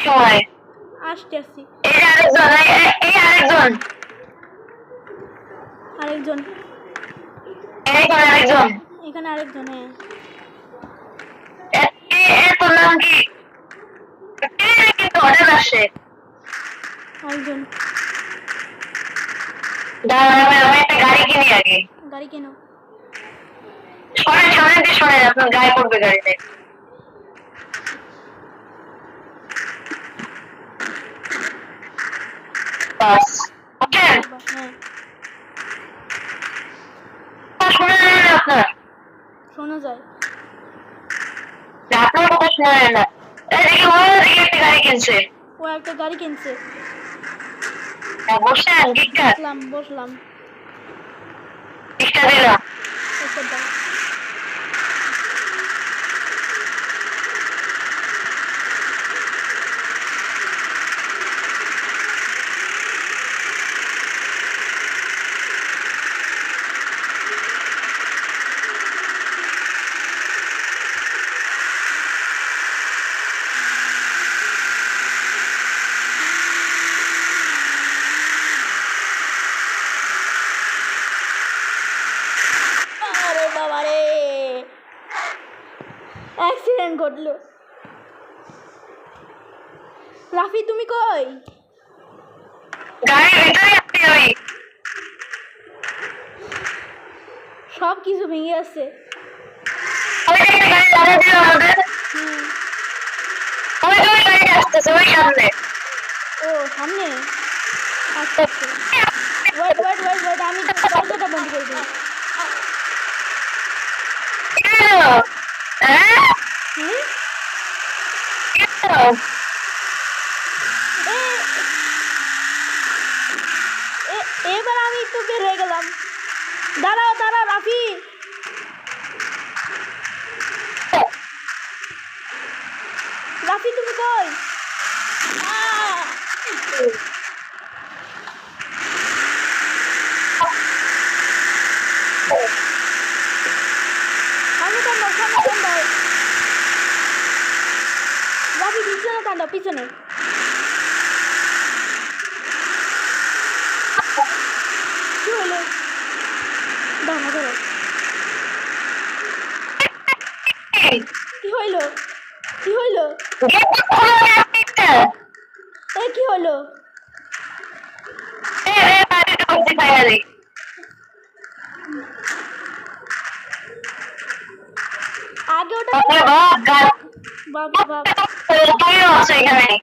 সময় আসতে আসছি। এই আরেকজন আরেকজন আরেকজন এখানে আরেকজন। তোর নাম কি? কিন্তু অর্ডার আসে। আরেকজন আমি একটা গাড়ি কিনি আগে। গাড়ি কেন? শোনেন আপনার গায়ে পড়বে গাড়িতে। বাস ওঠেন। শোনা যায় না আপনার? শোনা যায়। আপনার কথা শোনা যায় না। এদিকে একটা গাড়ি কিনছে। ও একটা গাড়ি কিনছে। বসেন গিটটা বসলাম। গিটটা দিলাম। আরে বাবা রে, অ্যাক্সিডেন্ট ঘটলো। রাফি তুমি কই? গাড়ির ভিতরে আছি আমি। সব কিছু ভেঙে আছে। ও সামনে আস্তে আস্তে। ওয়েট আমি দরজাটা বন্ধ করে দিই। এবার আমি একটু বের হয়ে গেলাম। দাঁড়াও রাফি। রাফি তুমি কই? রাফি পিছনে কান্দাও, পিছনে। কি হলো? ধরো। কি হইল? কি হলো? আগে ওটা বাপ